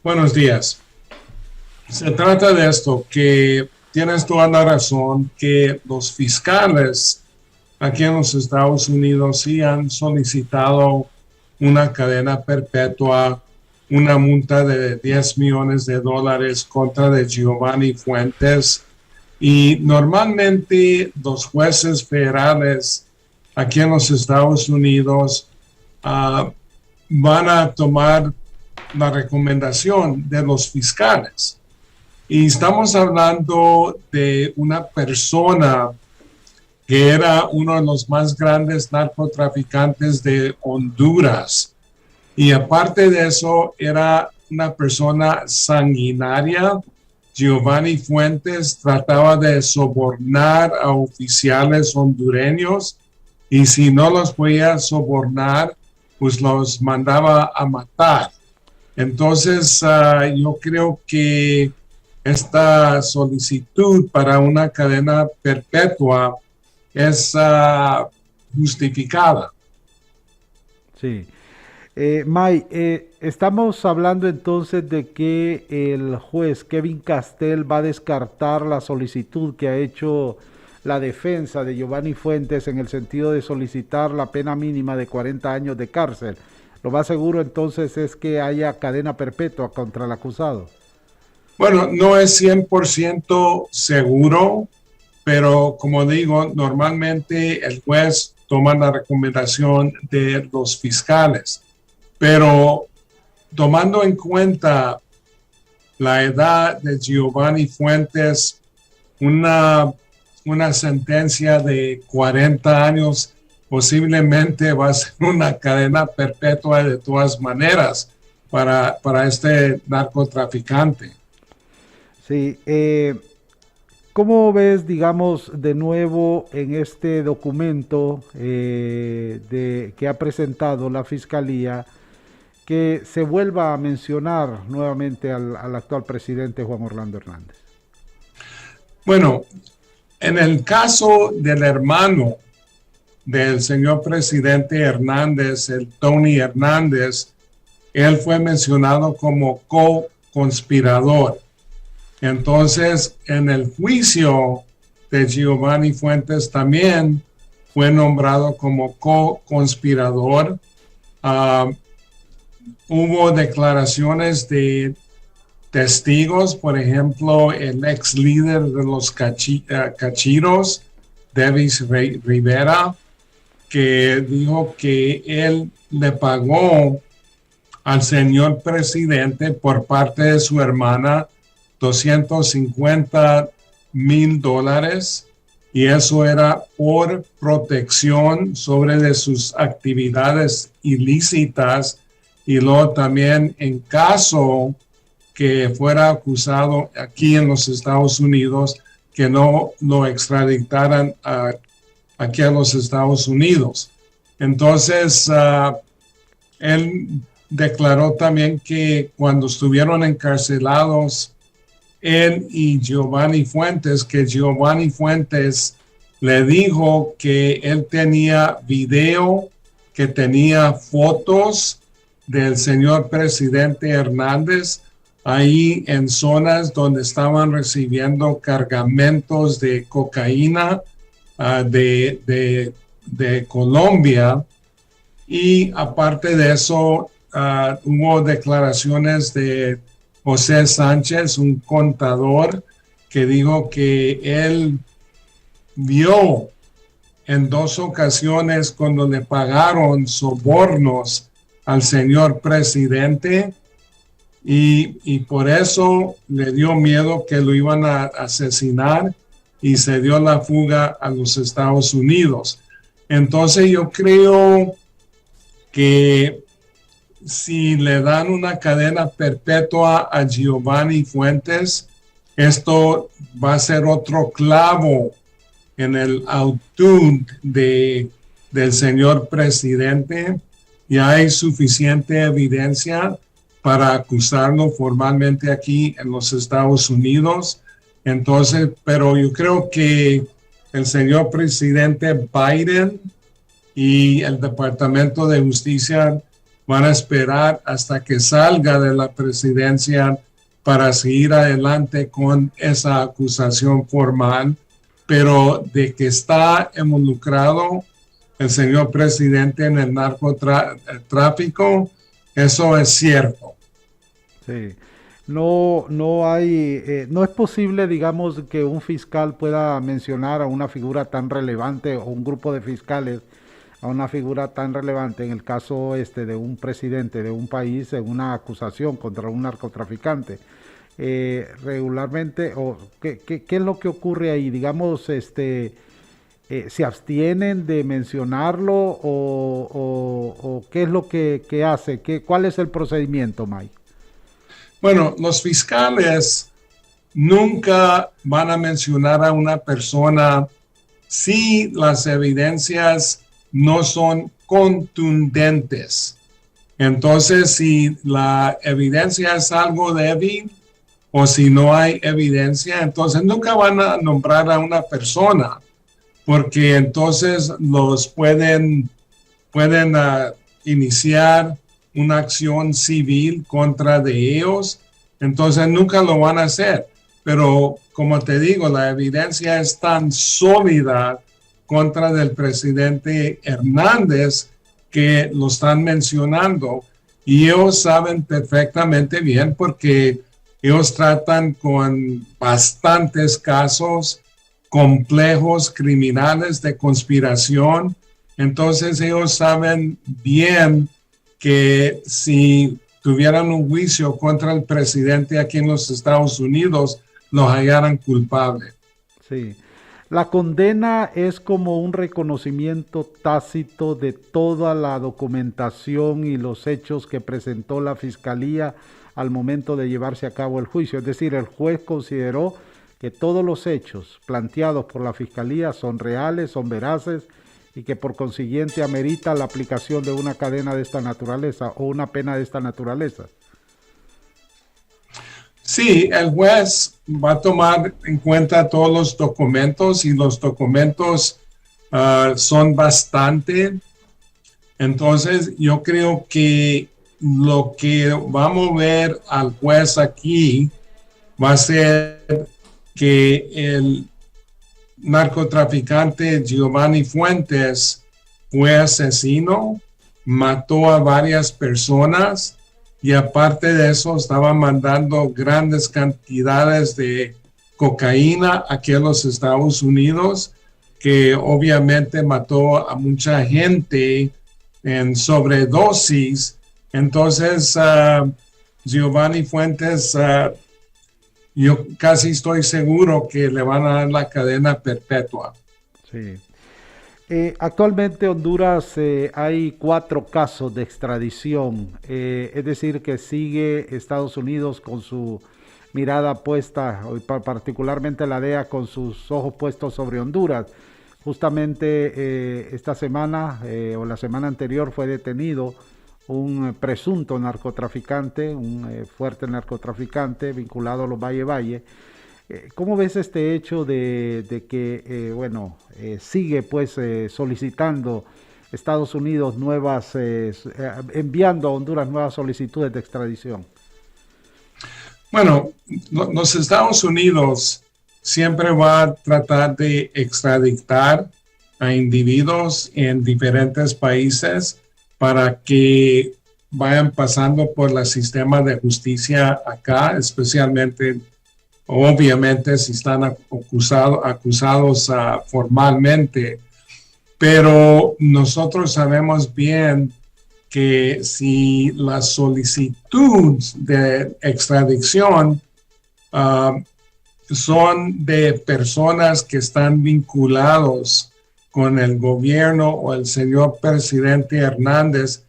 Buenos días. Se trata de esto, que tienes toda la razón, que los fiscales aquí en los Estados Unidos sí han solicitado una cadena perpetua, una multa de $10 millones contra de Giovanni Fuentes. Y normalmente los jueces federales aquí en los Estados Unidos van a tomar la recomendación de los fiscales. Y estamos hablando de una persona que era uno de los más grandes narcotraficantes de Honduras. Y aparte de eso, era una persona sanguinaria. Giovanni Fuentes trataba de sobornar a oficiales hondureños y si no los podía sobornar, pues los mandaba a matar. Entonces, yo creo que esta solicitud para una cadena perpetua es justificada. Sí. May, estamos hablando entonces de que el juez Kevin Castell va a descartar la solicitud que ha hecho la defensa de Giovanni Fuentes en el sentido de solicitar la pena mínima de 40 años de cárcel. Lo más seguro entonces es que haya cadena perpetua contra el acusado. Bueno, no es 100% seguro, pero como digo, normalmente el juez toma la recomendación de los fiscales. Pero tomando en cuenta la edad de Giovanni Fuentes, una sentencia de 40 años posiblemente va a ser una cadena perpetua de todas maneras para este narcotraficante. Sí, ¿cómo ves, digamos, de nuevo en este documento que ha presentado la Fiscalía, que se vuelva a mencionar nuevamente al actual presidente Juan Orlando Hernández? Bueno, en el caso del hermano del señor presidente Hernández, el Tony Hernández, él fue mencionado como co-conspirador. Entonces, en el juicio de Giovanni Fuentes también fue nombrado como co-conspirador. Hubo declaraciones de testigos, por ejemplo, el ex líder de los cachiros, Davis Rivera, que dijo que él le pagó al señor presidente por parte de su hermana $250,000 y eso era por protección sobre de sus actividades ilícitas y luego también en caso que fuera acusado aquí en los Estados Unidos que no lo extraditaran aquí a los Estados Unidos. Entonces, él declaró también que cuando estuvieron encarcelados él y Giovanni Fuentes, que Giovanni Fuentes le dijo que él tenía video, que tenía fotos del señor presidente Hernández ahí en zonas donde estaban recibiendo cargamentos de cocaína de Colombia. Y aparte de eso, hubo declaraciones de José Sánchez, un contador, que dijo que él vio en 2 ocasiones cuando le pagaron sobornos al señor presidente y por eso le dio miedo que lo iban a asesinar y se dio la fuga a los Estados Unidos. Entonces yo creo que si le dan una cadena perpetua a Giovanni Fuentes, esto va a ser otro clavo en el ataúd del señor presidente. Ya hay suficiente evidencia para acusarlo formalmente aquí en los Estados Unidos. Entonces, pero yo creo que el señor presidente Biden y el Departamento de Justicia van a esperar hasta que salga de la presidencia para seguir adelante con esa acusación formal, pero de que está involucrado el señor presidente en el narcotráfico, eso es cierto. Sí. No hay, no es posible, digamos, que un fiscal pueda mencionar a una figura tan relevante o un grupo de fiscales a una figura tan relevante en el caso de un presidente de un país en una acusación contra un narcotraficante. Regularmente, o ¿qué es lo que ocurre ahí? Digamos, ¿se abstienen de mencionarlo o qué es lo que hace? ¿Cuál es el procedimiento, Mike? Bueno, los fiscales nunca van a mencionar a una persona si las evidencias no son contundentes. Entonces, si la evidencia es algo débil o si no hay evidencia, entonces nunca van a nombrar a una persona, porque entonces los pueden iniciar una acción civil contra de ellos, entonces nunca lo van a hacer. Pero como te digo, la evidencia es tan sólida contra del presidente Hernández que lo están mencionando y ellos saben perfectamente bien porque ellos tratan con bastantes casos complejos criminales de conspiración. Entonces ellos saben bien que si tuvieran un juicio contra el presidente aquí en los Estados Unidos, los hallaran culpable. Sí. La condena es como un reconocimiento tácito de toda la documentación y los hechos que presentó la fiscalía al momento de llevarse a cabo el juicio. Es decir, el juez consideró que todos los hechos planteados por la fiscalía son reales, son veraces y que por consiguiente amerita la aplicación de una cadena de esta naturaleza o una pena de esta naturaleza. Sí, el juez va a tomar en cuenta todos los documentos y los documentos son bastante. Entonces, yo creo que lo que va a mover al juez aquí va a ser que el narcotraficante Giovanni Fuentes fue asesino, mató a varias personas y aparte de eso estaba mandando grandes cantidades de cocaína aquí a los Estados Unidos, que obviamente mató a mucha gente en sobredosis. Entonces, Giovanni Fuentes, yo casi estoy seguro que le van a dar la cadena perpetua. Sí. Actualmente en Honduras hay 4 casos de extradición, es decir, que sigue Estados Unidos con su mirada puesta, particularmente la DEA con sus ojos puestos sobre Honduras. Justamente esta semana o la semana anterior fue detenido un presunto narcotraficante, un fuerte narcotraficante vinculado a los Valle. ¿Cómo ves este hecho de que, sigue pues solicitando Estados Unidos enviando a Honduras nuevas solicitudes de extradición? Bueno, los Estados Unidos siempre va a tratar de extraditar a individuos en diferentes países para que vayan pasando por el sistema de justicia acá, especialmente obviamente si están acusados formalmente, pero nosotros sabemos bien que si la solicitud de extradición son de personas que están vinculados con el gobierno o el señor presidente Hernández,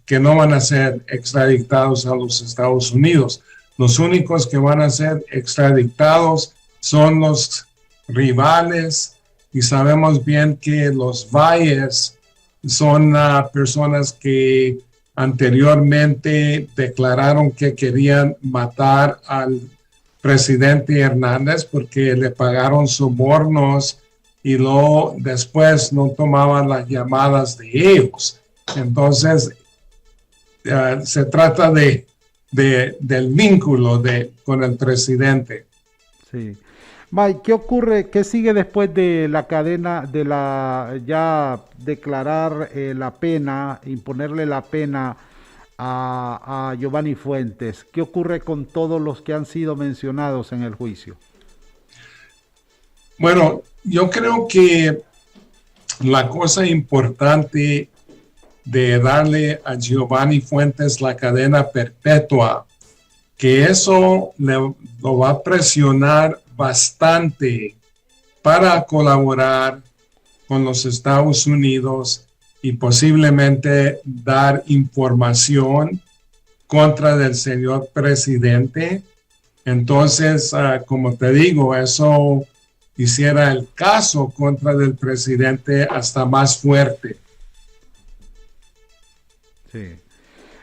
que no van a ser extraditados a los Estados Unidos. Los únicos que van a ser extraditados son los rivales y sabemos bien que los Valles son personas que anteriormente declararon que querían matar al presidente Hernández porque le pagaron sobornos y luego después no tomaban las llamadas de ellos. Entonces, se trata del vínculo con el presidente. Sí. Mike, ¿qué ocurre? ¿Qué sigue después de la cadena, de la ya declarar la pena, imponerle la pena a Giovanni Fuentes? ¿Qué ocurre con todos los que han sido mencionados en el juicio? Bueno, yo creo que la cosa importante de darle a Giovanni Fuentes la cadena perpetua, que eso lo va a presionar bastante para colaborar con los Estados Unidos y posiblemente dar información contra del señor presidente. Entonces, como te digo, eso hiciera el caso contra del presidente hasta más fuerte. Sí.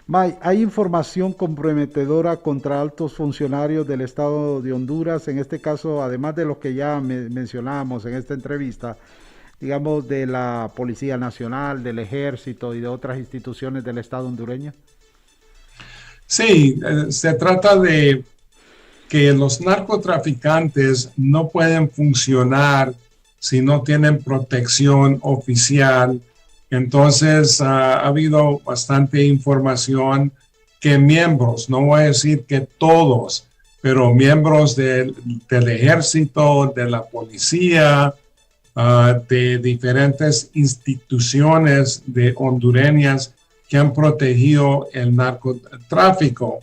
May, ¿hay información comprometedora contra altos funcionarios del Estado de Honduras? En este caso, además de los que ya mencionábamos en esta entrevista, digamos, de la Policía Nacional, del Ejército y de otras instituciones del Estado hondureño. Sí, se trata de que los narcotraficantes no pueden funcionar si no tienen protección oficial. Entonces, ha habido bastante información que miembros, no voy a decir que todos, pero miembros del ejército, de la policía, de diferentes instituciones de hondureñas que han protegido el narcotráfico.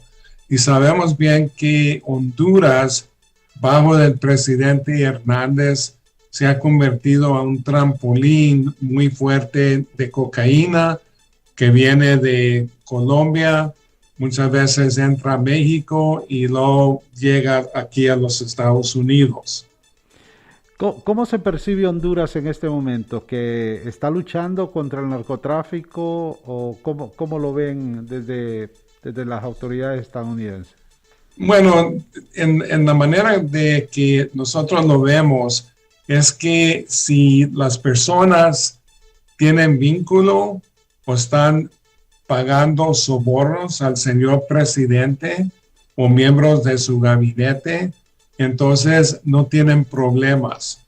Y sabemos bien que Honduras, bajo el presidente Hernández, se ha convertido en un trampolín muy fuerte de cocaína que viene de Colombia, muchas veces entra a México y luego llega aquí a los Estados Unidos. ¿Cómo se percibe Honduras en este momento? ¿Que está luchando contra el narcotráfico o cómo lo ven desde las autoridades estadounidenses? Bueno, en la manera de que nosotros lo vemos, es que si las personas tienen vínculo o están pagando sobornos al señor presidente o miembros de su gabinete, entonces no tienen problemas.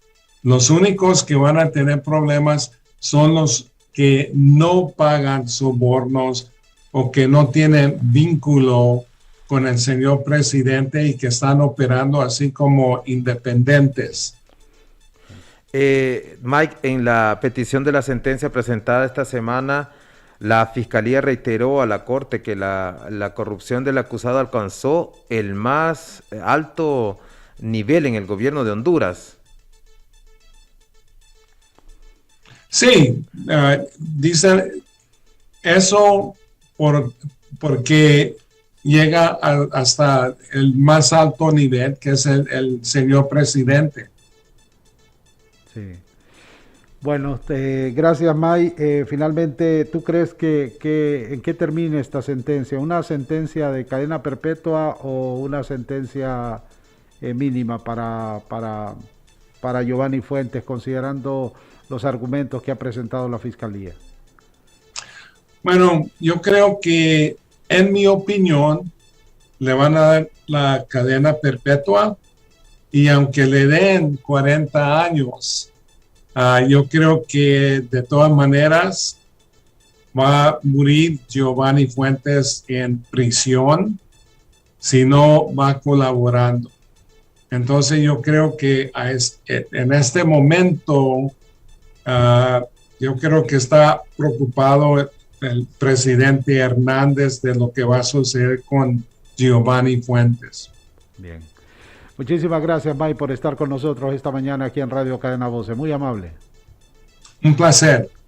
Los únicos que van a tener problemas son los que no pagan sobornos o que no tienen vínculo con el señor presidente y que están operando así como independientes. Mike, en la petición de la sentencia presentada esta semana, la Fiscalía reiteró a la Corte que la corrupción del acusado alcanzó el más alto nivel en el gobierno de Honduras. Sí, dicen eso porque llega hasta el más alto nivel, que es el señor presidente. Sí. Bueno, gracias, May. Finalmente, ¿tú crees en qué termina esta sentencia? ¿Una sentencia de cadena perpetua o una sentencia mínima para Giovanni Fuentes, considerando los argumentos que ha presentado la Fiscalía? Bueno, yo creo que, en mi opinión, le van a dar la cadena perpetua y aunque le den 40 años, yo creo que de todas maneras va a morir Giovanni Fuentes en prisión si no va colaborando. Entonces yo creo que en este momento yo creo que está preocupado el presidente Hernández de lo que va a suceder con Giovanni Fuentes. Bien. Muchísimas gracias, May, por estar con nosotros esta mañana aquí en Radio Cadena Voce. Muy amable. Un placer.